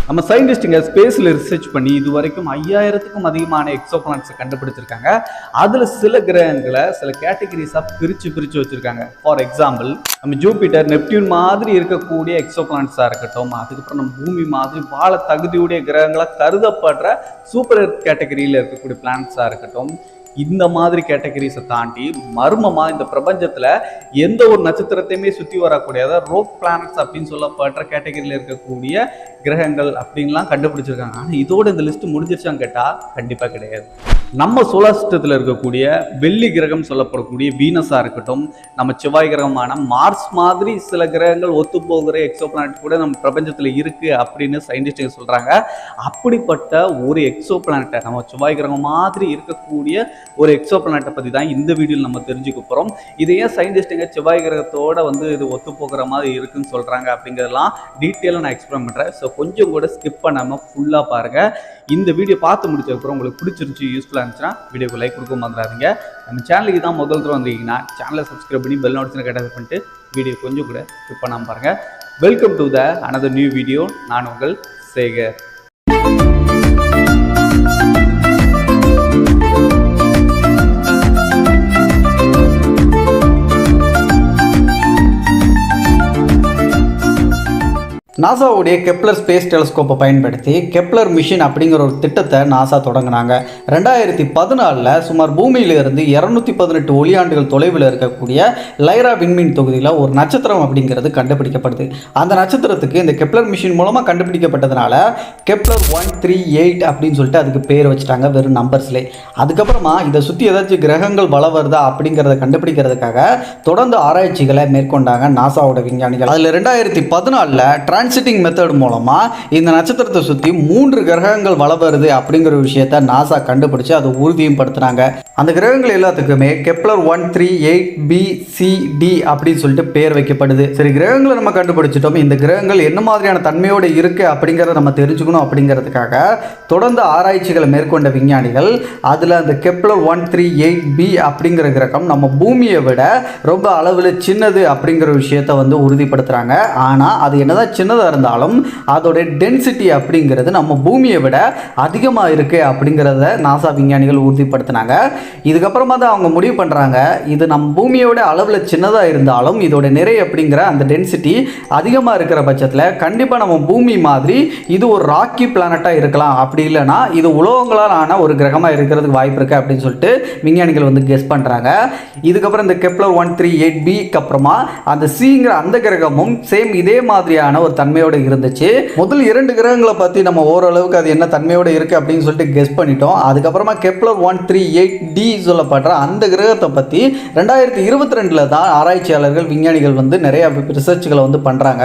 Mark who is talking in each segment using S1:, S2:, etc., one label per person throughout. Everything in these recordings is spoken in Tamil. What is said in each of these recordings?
S1: நம்ம சயின்டிஸ்ட்டுங்க ஸ்பேஸில் ரிசர்ச் பண்ணி இது வரைக்கும் 5000க்கும் அதிகமான எக்ஸோ பிளானட்ஸை கண்டுபிடிச்சிருக்காங்க. அதில் சில கிரகங்களை சில கேட்டகரிஸாக பிரித்து வச்சுருக்காங்க. ஃபார் எக்ஸாம்பிள், நம்ம ஜூபிட்டர், நெப்டியூன் மாதிரி இருக்கக்கூடிய எக்ஸோ பிளானட்ஸாக இருக்கட்டும், அதுக்கப்புறம் நம்ம பூமி மாதிரி வாழ தகுதியுடைய கிரகங்களாக கருதப்படுற சூப்பர் எர்த் கேட்டகரியில் இருக்கக்கூடிய பிளானட்ஸாக இருக்கட்டும், இந்த மாதிரி கேட்டகரிஸை தாண்டி மர்மமாக இந்த பிரபஞ்சத்தில் எந்த ஒரு நட்சத்திரத்தையுமே சுற்றி வரக்கூடிய ரோக் பிளானட்ஸ் அப்படின்னு சொல்லப்படுற கேட்டகரியில் இருக்கக்கூடிய கிரகங்கள் அப்படின்லாம் கண்டுபிடிச்சிருக்காங்க. ஆனால் இதோட இந்த லிஸ்ட்டு முடிஞ்சிருச்சான்னு கேட்டால் கண்டிப்பாக கிடையாது. நம்ம சோலார் சிஸ்டத்தில் இருக்கக்கூடிய வெள்ளி கிரகம் சொல்லப்படக்கூடிய வீனஸாக இருக்கட்டும், நம்ம செவ்வாய் கிரகமான மார்ஸ் மாதிரி சில கிரகங்கள் ஒத்து போகிற எக்ஸோ பிளானட் கூட நம்ம பிரபஞ்சத்தில் இருக்குது அப்படின்னு சயின்டிஸ்டுங்க சொல்கிறாங்க. அப்படிப்பட்ட ஒரு எக்ஸோ பிளானட்டை, நம்ம செவ்வாய் கிரகம் மாதிரி இருக்கக்கூடிய ஒரு எக்ஸோ பிளானட்டை பற்றி தான் இந்த வீடியோவில் நம்ம தெரிஞ்சுக்க போகிறோம். இது ஏன் சயின்டிஸ்ட்டுங்க செவ்வாய் கிரகத்தோட இது ஒத்து போகிற மாதிரி இருக்குன்னு சொல்கிறாங்க அப்படிங்கிறதெல்லாம் டீட்டெயிலாக நான் எக்ஸ்பிளைன் பண்ணுறேன். ஸோ கொஞ்சம் கூட ஸ்கிப் பண்ணாமல் ஃபுல்லாக பாருங்கள். இந்த வீடியோ பார்த்து முடிச்சதுக்கப்புறம் உங்களுக்கு பிடிச்சிருந்துச்சி, யூஸ்ஃபுல்லாக இருந்துச்சுன்னா வீடியோக்கு லைக் கொடுக்க மறந்துடாதீங்க. நம்ம சேனலுக்கு தான் முதல் தடவை வந்தீங்கன்னா சேனலை சப்ஸ்கிரைப் பண்ணி பெல் நோட்டிஃபிகேஷன் கேட்டது பண்ணிட்டு வீடியோ கொஞ்சம் கூட ஸ்கிப் பண்ணாமல் பாருங்கள். Welcome to the another new video. நான் உங்கள் சேகர். நாசாவுடைய கெப்லர் ஸ்பேஸ் டெலஸ்கோப்பை பயன்படுத்தி கெப்லர் மிஷின் அப்படிங்கிற ஒரு திட்டத்தை நாசா தொடங்கினாங்க. 2014 சுமார் பூமியிலிருந்து 218 ஒளியாண்டுகள் தொலைவில் இருக்கக்கூடிய லைரா விண்மீன் தொகுதியில் ஒரு நட்சத்திரம் அப்படிங்கிறது கண்டுபிடிக்கப்படுது. அந்த நட்சத்திரத்துக்கு இந்த கெப்லர் மிஷின் மூலமாக கண்டுபிடிக்கப்பட்டதுனால கெப்லர் 138 அப்படின்னு சொல்லிட்டு அதுக்கு பேர் வச்சுட்டாங்க, வெறும் நம்பர்ஸ்லேயே. அதுக்கப்புறமா இதை சுற்றி ஏதாச்சும் கிரகங்கள் வளம் வருதா அப்படிங்கிறத கண்டுபிடிக்கிறதுக்காக தொடர்ந்து ஆராய்ச்சிகளை மேற்கொண்டாங்க நாசாவோட விஞ்ஞானிகள். அதில் 2014 டிரான்சிட்டிங் மெத்தட் மூலமா இந்த நட்சத்திரத்தை சுற்றி 3 கிரகங்கள் வளம் வருது அப்படிங்கிற விஷயத்தை நாசா கண்டுபிடிச்சு அதை உறுதியும் படுத்துனாங்க. அந்த கிரகங்கள் எல்லாத்துக்குமே கெப்லர் 138b/c/d அப்படின்னு சொல்லிட்டு பேர் வைக்கப்படுது. சரி, கிரகங்களை நம்ம கண்டுபிடிச்சிட்டோம். இந்த கிரகங்கள் என்ன மாதிரியான தன்மையோடு இருக்கு அப்படிங்கிறத நம்ம தெரிஞ்சுக்கணும் அப்படிங்கிறதுக்காக தொடர்ந்து ஆராய்ச்சிகளை மேற்கொண்ட விஞ்ஞானிகள் அதில் அந்த கெப்லர் 138b அப்படிங்கிற கிரகம் நம்ம பூமியை விட ரொம்ப அளவில் சின்னது அப்படிங்கிற விஷயத்தை உறுதிப்படுத்துறாங்க. ஆனால் அது என்னதான் சின்னதாக இருந்தாலும் அதோட டென்சிட்டி அப்படிங்கிறது நம்ம பூமியை விட அதிகமாக இருக்கு அப்படிங்கிறத நாசா விஞ்ஞானிகள் உறுதிப்படுத்தினாங்க. இதுக்கப்புறமா தான் அவங்க முடிவு பண்ணுறாங்க, இது நம்ம பூமியோட அளவில் சின்னதாக இருந்தாலும் இதோட நிறை அப்படிங்கிற அந்த டென்சிட்டி அதிகமாக இருக்கிற பட்சத்தில் கண்டிப்பாக நம்ம பூமி மாதிரி இது ஒரு ராக்கி பிளானட்டாக இருக்கலாம், அப்படி இல்லைனா இது உலோகங்களால் ஆன ஒரு கிரகமாக இருக்கிறதுக்கு வாய்ப்பு இருக்குது அப்படின்னு சொல்லிட்டு விஞ்ஞானிகள் கெஸ் பண்ணுறாங்க. இதுக்கப்புறம் இந்த கெப்லர் 138bக்கு அப்புறமா அந்த சிங்கிற அந்த கிரகமும் சேம் இதே மாதிரியான ஒரு தன்மையோடு இருந்துச்சு. முதல் 2 கிரகங்களை பற்றி நம்ம ஓரளவுக்கு அது என்ன தன்மையோடு இருக்குது அப்படின்னு சொல்லிட்டு கெஸ் பண்ணிட்டோம். அதுக்கப்புறமா கெப்லர் 138d சொல்லப்படுற அந்த கிரகத்தை பற்றி 2022 தான் ஆராய்ச்சியாளர்கள் விஞ்ஞானிகள் நிறைய ரிசர்ச்களை பண்ணுறாங்க.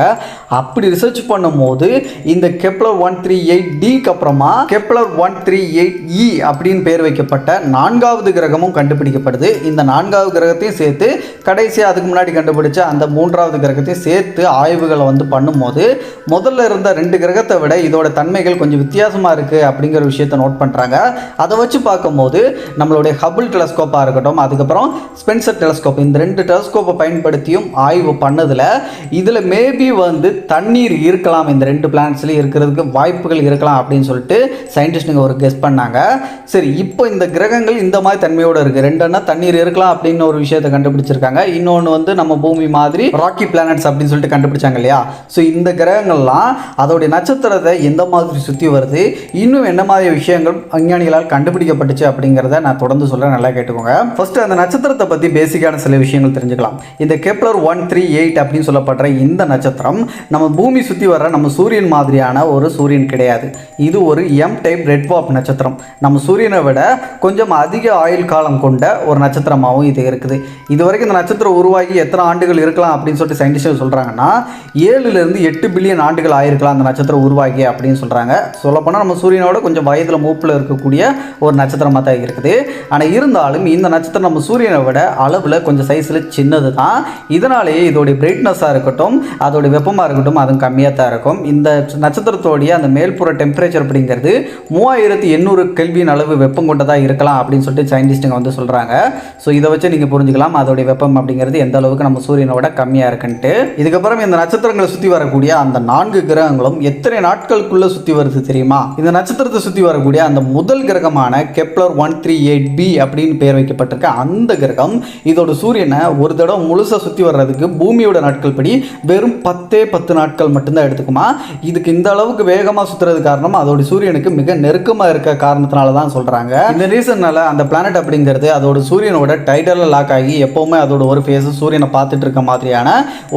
S1: அப்படி ரிசர்ச் பண்ணும்போது இந்த கெப்லர் 138dக்கு அப்புறமா கெப்லர் 138e அப்படின்னு பேர் வைக்கப்பட்ட 4வது கிரகமும் கண்டுபிடிக்கப்படுது. இந்த 4வது கிரகத்தையும் சேர்த்து கடைசியாக அதுக்கு முன்னாடி கண்டுபிடிச்ச அந்த 3வது கிரகத்தையும் சேர்த்து ஆய்வுகளை பண்ணும்போது முதல்ல இருந்த 2 கிரகத்தை விட இதோட தன்மைகள் கொஞ்சம் வித்தியாசமாக இருக்குது அப்படிங்கிற விஷயத்தை நோட் பண்ணுறாங்க. அதை வச்சு பார்க்கும்போது நம்மளுடைய ஹபிள் டெலஸ்கோப்பாக இருக்கட்டும், அதுக்கப்புறம் ஸ்பென்சர் டெலஸ்கோப், இந்த 2 டெலஸ்கோப்பை பயன்படுத்தியும் ஆய்வு பண்ணதில் இதில் மேபி தண்ணீர் இருக்கலாம், இந்த 2 பிளானட்ஸ்லேயும் இருக்கிறதுக்கு வாய்ப்புகள் இருக்கலாம் அப்படின்னு சொல்லிட்டு சயின்டிஸ்ட்டுங்க ஒரு கெஸ் பண்ணாங்க. சரி, இப்போ இந்த கிரகங்கள் இந்த மாதிரி தன்மையோடு இருக்குது. 2 தண்ணீர் இருக்கலாம் அப்படின்னு ஒரு விஷயத்தை கண்டுபிடிச்சிருக்காங்க. இன்னொன்று நம்ம பூமி மாதிரி ராக்கி பிளானட்ஸ் அப்படின்னு சொல்லிட்டு கண்டுபிடிச்சாங்க இல்லையா. ஸோ இந்த கிரகங்கள்லாம் அதோடைய நட்சத்திரத்தை எந்த மாதிரி சுற்றி வருது, இன்னும் என்ன மாதிரி விஷயங்கள் விஞ்ஞானிகளால் கண்டுபிடிக்கப்பட்டுச்சு அப்படிங்கிறத நான் தொடர்ந்து சொல்கிறேன், நல்லா கேட்டுக்கோங்க. ஃபர்ஸ்ட் அந்த நட்சத்திரத்தை பற்றி பேசிக்கான சில விஷயங்கள் தெரிஞ்சுக்கலாம். இந்த கெப்லர் 138 அப்படின்னு சொல்லப்படுற இந்த நட்சத்திரம் நம்ம பூமி சுற்றி வர்ற நம்ம சூரியன் மாதிரியான ஒரு சூரியன் கிடையாது. இது ஒரு M டைப் ரெட் ட்வார்ஃப் நட்சத்திரம். நம்ம சூரியனை விட கொஞ்சம் அதிக ஆயுள் காலம் கொண்ட ஒரு நட்சத்திரமாகவும் இது இருக்குது. இது வரைக்கும் இந்த நட்சத்திரம் உருவாகி எத்தனை ஆண்டுகள் இருக்கலாம் அப்படின்னு சொல்லிட்டு சயின்டிஸ்ட் சொல்கிறாங்கன்னா 7-8 பில்லியன் ஆண்டுகள் ஆயிருக்கலாம் அந்த நட்சத்திரம் உருவாகி அப்படின்னு சொல்கிறாங்க. சொல்லப்போனால் நம்ம சூரியனோட கொஞ்சம் வயதில் மூப்பில் இருக்கக்கூடிய ஒரு நட்சத்திரமாக தான் இருக்குது. ஆனால் இருந்தாலும் இந்த நட்சத்திரம் நம்ம சூரியனை விட அளவில் கொஞ்சம் சைஸில் சின்னது தான். இதனாலேயே இதோடைய பிரைட்னஸாக இருக்கட்டும், அதோடைய வெப்பமாக இருக்கட்டும், அதுவும் கம்மியாக தான் இருக்கும். இந்த நட்சத்திரத்தோடைய அந்த மேல்புற டெம்பரேச்சர் அப்படிங்கிறது 3800 கெல்வின் அளவு வெப்பம் கொண்டதாக இருக்கலாம் அப்படின்னு சொல்லிட்டு சயின்டிஸ்ட்டுங்க சொல்கிறாங்க. ஸோ இதை வச்சு நீங்கள் புரிஞ்சுக்கலாம் அதோடைய வெப்பம் அப்படிங்கிறது எந்த அளவுக்கு நம்ம சூரியனோட கம்மியாக இருக்குன்ட்டு. இதுக்கப்புறம் இந்த நட்சத்திரங்களை சுற்றி வரக்கூடிய அந்த 4 கிரகங்களும் எத்தனை நாட்களுக்குள்ள சுற்றி வருது தெரியுமா? இந்த நட்சத்திரத்தை சுற்றி வரக்கூடிய அந்த முதல் கிரகமான கெப்லர் 138b அப்படின்னு பெயர் வைக்கப்பட்டிருக்க அந்த கிரகம் இதோட சூரியனை ஒரு தடவை முழுசாக சுற்றி வர்றதுக்கு பூமியோட நாட்கள் படி வெறும் 10 நாட்கள் மட்டும்தான் எடுத்துக்குமா. இதுக்கு இந்த அளவுக்கு வேகமாக சுற்றுறது காரணம் அதோட சூரியனுக்கு மிக நெருக்கமாக இருக்க காரணத்தினால தான் சொல்கிறாங்க. இந்த ரீசன்னால அந்த பிளானட் அப்படிங்கிறது அதோட சூரியனோட டைடலில் லாக் ஆகி எப்போவுமே அதோட ஒரு ஃபேஸ் சூரியனை பார்த்துட்டு இருக்க மாதிரியான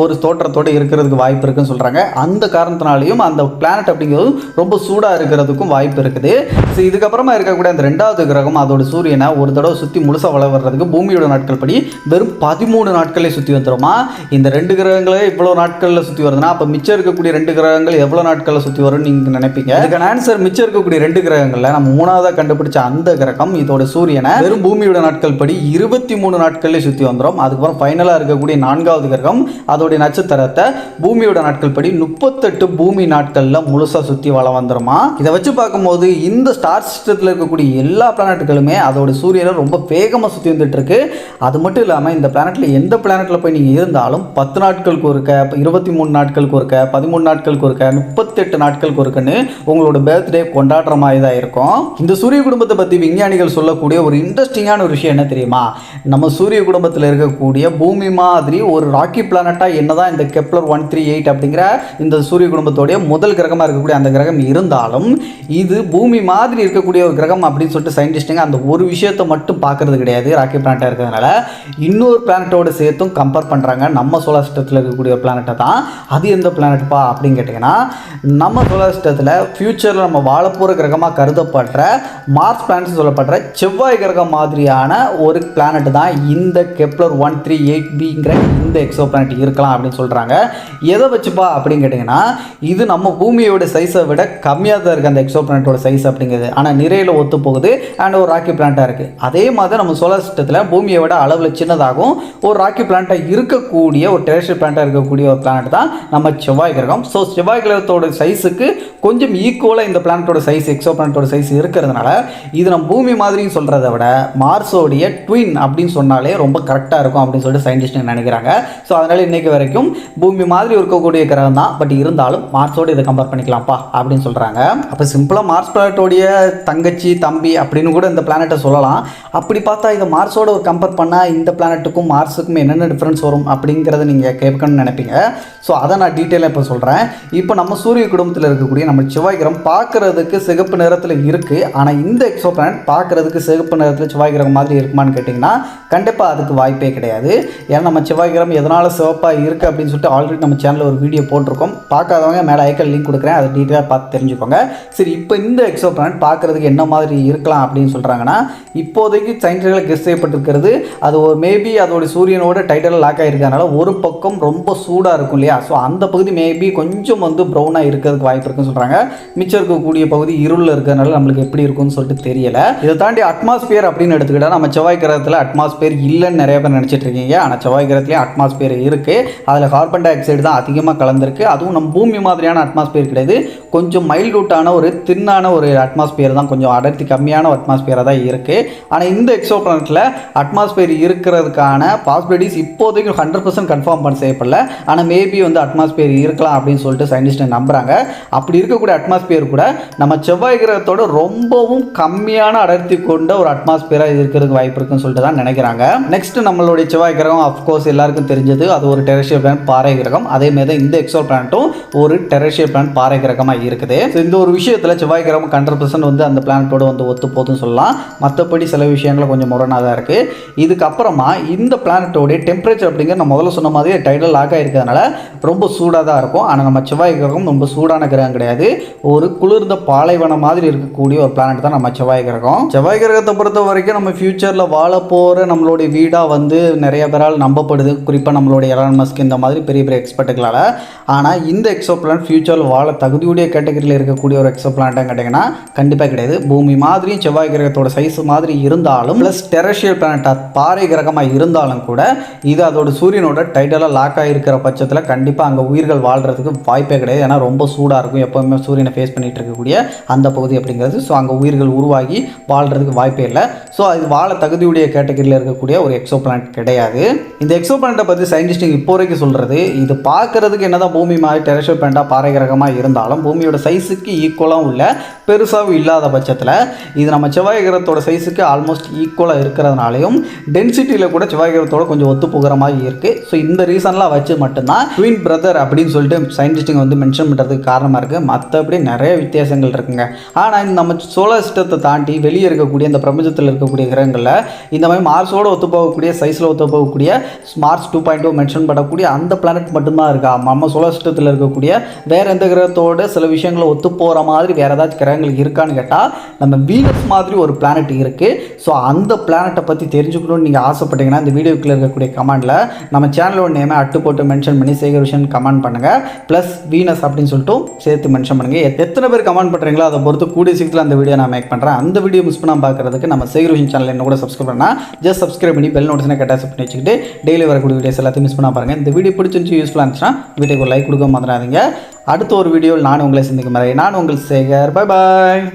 S1: ஒரு தோற்றத்தோடு இருக்கிறதுக்கு வாய்ப்பு இருக்குன்னு சொல்கிறாங்க. அந்த காரணத்தினாலையும் அந்த பிளானட் அப்படிங்கிறது ரொம்ப சூடாக இருக்கிறதுக்கும் வாய்ப்பு இருக்குது. ஸோ இதுக்கப்புறமா இருக்கக்கூடிய அந்த 2வது கிரகம் அதோட சூரியனை ஒரு தடவை சுற்றி முழுசாக வளர்றதுக்கு பூமியோட நாட்கள் படி வெறும் 13 நாட்களே சுற்றி வந்துடுமா. இந்த 2 கிரகங்களே இவ்வளோ நாட்களில் சுற்றி வருதுன்னா அப்போ மிச்சம் இருக்கக்கூடிய 2 கிரகங்கள் எவ்வளோ நாட்களில் சுற்றி வரும்னு நீங்கள் நினைப்பீங்க. இதுக்கான ஆன்சர் மிச்சம் இருக்கக்கூடிய 2 கிரகங்களில் நம்ம 3ஆவதாக கண்டுபிடிச்ச அந்த கிரகம் இதோட சூரியனை வெறும் பூமியோட நாட்கள் படி 23 நாட்களே சுற்றி வந்துடும். அதுக்கப்புறம் ஃபைனலாக இருக்கக்கூடிய 4வது கிரகம் அதோடைய நட்சத்திரத்தை பூமியோட நாட்கள் படி 38 பூமி நாட்களில் முழுசாக சுற்றி வளம் வந்துடுமா. இதை வச்சு பார்க்கும்போது இந்த ஸ்டார் சிஸ்டத்தில் இருக்கக்கூடிய எல்லா பிளானட்டுகளுமே அதோட சூரியனை ரொம்ப வேகமாக சுற்றி வந்துட்டு இருக்கு. அது மட்டும் இல்லாமல் இந்த பிளானட்டில் எந்த பிளானட்டில் போய் நீங்கள் இருந்தாலும் 10 நாட்களுக்கு ஒருக்க, 23 நாட்களுக்கு ஒருக்க, 13 நாட்களுக்கு ஒருக்க, 38 நாட்களுக்கு ஒருக்கன்னு உங்களோட பர்த்டே கொண்டாடுற மாதிரி தான் இருக்கும். இந்த சூரிய குடும்பத்தை பற்றி விஞ்ஞானிகள் சொல்லக்கூடிய ஒரு இன்ட்ரெஸ்டிங்கான ஒரு விஷயம் என்ன தெரியுமா? நம்ம சூரிய குடும்பத்தில் இருக்கக்கூடிய பூமி மாதிரி ஒரு ராக்கி பிளானட்டாக என்னதான் இந்த கெப்லர் 138 அப்படிங்கிற இந்த சூரிய குடும்பத்தோடைய முதல் கிரகமாக இருக்கக்கூடிய அந்த கிரகம் இருந்தாலும் இது பூமி மாதிரி இருக்கக்கூடிய ஒரு கிரகம் அப்படின்னு சொல்லிட்டு சயின்டிஸ்ட்டுங்க அந்த ஒரு விஷயத்தை மட்டும் பார்க்கறது கிடையாது. ராக்கி பிளானட்டாக இருக்கிறதுனால இன்னொரு பிளானட்டோட சேர்த்தும் கம்பேர் பண்ணுறாங்க. நம்ம சோலார் சிஸ்டத்தில் இருக்கக்கூடிய ஒரு பிளானட்டை தான். அது எந்த பிளானட்ப்பா அப்படின்னு கேட்டிங்கன்னா நம்ம சோலார் சிஸ்டத்தில் ஃபியூச்சரில் நம்ம வாழப்போகிற கிரகமாக கருதப்படுற மார்ஸ் பிளானட் சொல்லப்படுற செவ்வாய் கிரகம் மாதிரியான ஒரு பிளானட் தான் இந்த கெப்லர் 138bங்கிற இந்த எக்ஸோ பிளானட் இருக்கலாம் அப்படின்னு சொல்கிறாங்க. எதை வச்சுப்பா அப்படின்னு கேட்டிங்கன்னா இது நம்ம பூமியோட சைஸை விட கம்மியாக தான் இருக்குது அந்த எக்ஸோ பிளானட்டோட சைஸ் அப்படிங்கிறது. ஆனால் நிறையில் ஒத்து போகுது அண்ட் ஒரு ராக்கி பிளானட்டாக இருக்குது. அதே மாதிரி நம்ம சோலார் சிஸ்டத்தில் பூமியை விட அளவில் சின்னதாகவும் ஒரு ராக்கி பிளானட்டாக இருக்கக்கூடிய ஒரு டெரஸ்ட்ரியல் பிளானட்டாக இருக்கக்கூடிய ஒரு பிளானட் தான் நம்ம செவ்வாய் கிரகம். ஸோ செவ்வாய் கிரகத்தோட சைஸுக்கு கொஞ்சம் ஈக்குவலாக இந்த பிளானட்டோட சைஸ் எக்ஸோ பிளானட்டோட சைஸ் இருக்கிறதுனால இது நம்ம பூமி மாதிரின்னு சொல்கிறத விட மார்ஸோடைய ட்வின் அப்படின்னு சொன்னாலே ரொம்ப கரெக்டாக இருக்கும் அப்படின்னு சொல்லிட்டு சயின்டிஸ்ட்டுங்க நினைக்கிறாங்க. ஸோ அதனால் இன்றைக்கு வரைக்கும் பூமி மாதிரி இருக்கக்கூடிய கிரகம் தான், பட் இருந்தாலும் மார்ஸோடு இதை கம்பேர் பண்ணிக்கலாம்ப்பா அப்படின்னு சொல்கிறாங்க. அப்போ சிம்பிளாக மார்ஸ் பிளானட்டோடைய தங்கச்சி தம்பி அப்படின்னு கூட இந்த பிளானட்டை சொல்லலாம். அப்படி பார்த்தா இதை மார்ஸோட ஒரு கம்பேர் பண்ணால் இந்த பிளானட்டுக்கும் மார்ஸுக்கும் என்னென்ன டிஃப்ரென்ஸ் வரும் அப்படிங்கிறத நீங்கள் கேட்கணும்னு நினைப்பீங்க. ஸோ அதை நான் டீட்டெயிலாக இப்போ சொல்கிறேன். இப்போ நம்ம சூரிய குடும்பத்தில் இருக்கக்கூடிய நம்ம செவ்வாய் கிரகம் பார்க்குறதுக்கு சிகப்பு நிறத்தில் இருக்குது. ஆனால் இந்த எக்ஸோ பிளானட் பார்க்குறதுக்கு சிகப்பு நிறத்தில் செவ்வாய் கிரகம் மாதிரி இருக்குமான்னு கேட்டிங்கன்னா கண்டிப்பாக அதுக்கு வாய்ப்பே கிடையாது. ஏன்னா நம்ம செவ்வாய் கிரகம் எதனால் சிவப்பாக இருக்குது அப்படின்னு சொல்லிட்டு ஆல்ரெடி நம்ம சேனலில் ஒரு வீடியோ போட்டிருக்கோம். பார்க்காதவங்க மேலே ஐக்கன் லிங்க் கொடுக்குறேன், அதை டீட்டெயிலாக பார்த்து தெரிஞ்சுக்கோங்க. சரி, இப்போ இந்த எக்ஸோ பிளானட் பார்க்குறதுக்கு என்ன மாதிரி இருக்கலாம் அப்படின்னு சொல்கிறாங்கன்னா இப்போதைக்கு சயின்டிஸ்ட்கள் கெஸ் செய்யப்பட்டிருக்கிறது அது ஒரு மேபி அதோட சூரியனோட டைட்டலில் லாக் ஆகிருக்கிறதுனால ஒரு பக்கம் ரொம்ப சூடாக இருக்கும் இல்லையா. ஸோ அந்த பகுதி மேபி கொஞ்சம் ப்ரௌனாக இருக்கிறதுக்கு வாய்ப்பு இருக்குன்னு சொல்கிறாங்க. மிச்சம் இருக்கக்கூடிய பகுதி இருளில் இருக்கிறதுனால நம்மளுக்கு எப்படி இருக்குன்னு சொல்லிட்டு தெரியல. இதை தாண்டி அட்மாஸ்பியர் அப்படின்னு எடுத்துக்கிட்டால் நம்ம செவ்வாய் கிரகத்தில் அட்மாஸ்பியர் இல்லைன்னு நிறைய பேர் நினச்சிட்டு இருக்கீங்க. ஆனால் செவ்வாய் கிரகத்துலேயும் அட்மாஸ்பியர் இருக்குது. அதில் கார்பன் டை ஆக்சைடு தான் அதிகமாக கலந்துருக்கு. அதுவும் நம்ம பூமி மாதிரியான அட்மாஸ்பியர் கிடையாது. கொஞ்சம் மைல்டூட்டான ஒரு தின்னான ஒரு அட்மாஸ்பியர் தான், கொஞ்சம் அடர்த்தி கம்மியான அட்மாஸ்பியராக தான் இருக்குது. ஆனால் இந்த எக்ஸோ பிளானட்டில் அட்மாஸ்பியர் இருக்கிறதுக்கான பாசிபிலிட்டிஸ் இப்போதைக்கு 100% கன்ஃபார்ம் பண்ண செய்யப்படல. ஆனால் மேபி அட்மாஸ்பியர் இருக்கலாம் அப்படின்னு சொல்லிட்டு சயின்டிஸ்ட் நம்புகிறாங்க. அப்படி இருக்கக்கூடிய அட்மாஸ்பியர் கூட நம்ம செவ்வாய் கிரகத்தோட ரொம்பவும் கம்மியான அடர்த்தி கொண்ட ஒரு அட்மாஸ்பியராக இருக்கிறதுக்கு வாய்ப்பு இருக்குன்னு சொல்லிட்டு தான் நினைக்கிறாங்க. நெக்ஸ்ட் நம்மளுடைய செவ்வாய் கிரகம் அஃப்கோர்ஸ் எல்லாருக்கும் தெரிஞ்சது அது ஒரு டெரஸ்ட்ரியல் பிளானட் பாறை கிரகம். அதே மாதிரி இந்த எக்ஸோ பிளானட்டும் ஒரு டெரஸ்ட்ரியல் பிளானட் பாறை கிரகமாக இருக்குது. இந்த ஒரு விஷயத்தில் செவ்வாய் கிரகம் 100% அந்த பிளானட்டோட ஒத்து போதுன்னு சொல்லலாம். மற்றபடி சில விஷயங்கள் கொஞ்சம் முரணாக தான் இருக்குது. இதுக்கப்புறமா இந்த பிளானட்டோடைய டெம்பரேச்சர் அப்படிங்கிற நான் முதல்ல சொன்ன மாதிரி டைடல் லாக் ஆகிருக்கிறதுனால ரொம்ப சூடாக தான் இருக்கும். ஆனால் நம்ம செவ்வாய் கிரகம் ரொம்ப சூடான கிரகம் கிடையாது. ஒரு குளிர்ந்த பாலைவனம் மாதிரி இருக்கக்கூடிய ஒரு பிளானட் தான் நம்ம செவ்வாய் கிரகம். செவ்வாய் கிரகத்தை பொறுத்த வரைக்கும் நம்ம ஃபியூச்சரில் வாழ போகிற நம்மளுடைய வீடாக நிறைய பேரால் நம்பப்படுது. குறிப்பாக நம்மளுடைய எலான் மஸ்க் இந்த மாதிரி பெரிய பெரிய எக்ஸ்பர்ட்டுகளால். ஆனால் இந்த எக்ஸோ பிளானட் ஃபியூச்சரில் வாழ தகுதியுடைய கேட்டகரியில் இருக்கக்கூடிய ஒரு எக்ஸோ பிளானட்டாக கேட்டிங்கன்னா கண்டிப்பாக கிடையாது. பூமி மாதிரியும் செவ்வாய் கிரகத்தோட சைஸ் மாதிரி இருந்தாலும் ப்ளஸ் டெரஸ்ட்ரியல் பிளானட்டாக பாறை கிரகமாக இருந்தாலும் கூட இது அதோட சூரியனோட டைட்டலாக லாக் ஆகிருக்கிற பட்சத்தில் கண்டிப்பாக அங்கே உயிர்கள் வாழ்கிறதுக்கு வாய்ப்பே கிடையாது. ஏன்னா ரொம்ப சூடாக இருக்கும் எப்போவுமே சூரியனை ஃபேஸ் பண்ணிகிட்டு இருக்கக்கூடிய அந்த பகுதி அப்படிங்கிறது. ஸோ அங்கே உயிர்கள் உருவாகி வாழ்கிறதுக்கு வாய்ப்பே இல்லை. ஸோ அது வாழ தகுதியுடைய கேட்டகரியில் இருக்கக்கூடிய ஒரு எக்ஸோ பிளானட் கிடையாது. இந்த எக்ஸோ பிளானட்டை பற்றி சயின்டிஸ்ட்டுங்க இப்போ வரைக்கும் சொல்கிறது இது பார்க்குறதுக்கு என்னதான் பூமி மாதிரி டெரஸ்ட்ரியல் பிளானட்டாக பாறை கிரகமாக இருந்தாலும் பூமியோட சைஸுக்கு ஈக்குவலாக உள்ள பெருசாகவும் இல்லாத பட்சத்தில் இது நம்ம செவ்வாய் கிரகத்தோட சைஸுக்கு ஆல்மோஸ்ட் ஈக்குவலாக இருக்கிறதுனாலையும் டென்சிட்டியில் கூட செவ்வாய் கிரகத்தோட கொஞ்சம் ஒத்து போகிற மாதிரி இருக்குது. ஸோ இந்த ரீசன்லாம் வச்சு மட்டும்தான் ட்வின் பிரதர் அப்படின்னு சொல்லிட்டு சயின்டிஸ்ட்டுங்க வந்து மென்ஷன் பண்ணுறதுக்கு காரணமாக இருக்குது. மற்றபடி நிறைய வித்தியாசங்கள் இருக்குங்க. ஆனால் இந்த நம்ம சோலார் சிஸ்டத்தை தாண்டி வெளியே இருக்கக்கூடிய இந்த பிரபஞ்சத்தில் இருக்கக்கூடிய கிரகங்களில் இந்த மாதிரி மார்ஸோடு ஒத்து போகக்கூடிய சைஸில் ஒத்து போகக்கூடிய மார்ஸ் 2.2 மென்ஷன் பண்ணக்கூடிய அந்த பிளானட் மட்டும்தான் இருக்கா. நம்ம சோலார் சிஸ்டத்தில் இருக்கக்கூடிய வேறு எந்த கிரகத்தோட சில விஷயங்களை ஒத்து போகிற மாதிரி வேறு ஏதாச்சும் கிரகங்கள் இருக்கான்னு கேட்டால் நம்ம வீனஸ் மாதிரி ஒரு பிளானட் இருக்குது. ஸோ அந்த பிளானட்டை பற்றி தெரிஞ்சுக்கணும்னு நீங்கள் ஆசைப்பட்டீங்கன்னா இந்த வீடியோக்குள்ளே இருக்கக்கூடிய கமெண்டில் நம்ம சேனலோட நேமை அட்டு போட்டு மென்ஷன் பண்ணி சேகர் விஷன் கமெண்ட் பண்ணுங்கள். ப்ளஸ் வீனஸ் அப்படின்னு சொல்லிட்டு சேர்த்து மென்ஷன் பண்ணுங்கள். எத்தனை பேர் கமெண்ட் பண்ணுறீங்களோ அதை பொறுத்து கூடிய சீக்கிரத்தில் அந்த வீடியோ நான் மேக் பண்ணுறேன். அந்த வீடியோ மிஸ் பண்ணாமல் பார்க்குறதுக்கு நம்ம சேகர் விஷன் சேனல் என்ன கூட சப்ஸ்கிரைப் பண்ணால் ஜஸ்ட் சப்ஸ்கிரைப் பண்ணி பெல் நோட்டிஃபிகேஷனை கட்டாக பண்ணி வச்சுக்கிட்டு டெய்லி வரக்கூடிய வீடியோஸ் எல்லாத்தையும் மிஸ் பண்ணால் பாருங்கள். இந்த வீடியோ பிடிச்சிருந்துச்சு யூஸ்ஃபுல்லாக இருந்துச்சுன்னா வீடியோக்கு லைக் கொடுக்க மறந்துடாதீங்க. அடுத்த ஒரு வீடியோவில் நான் உங்களை சந்திக்கும் வரை நான் உங்கள் சேகர். Bye bye.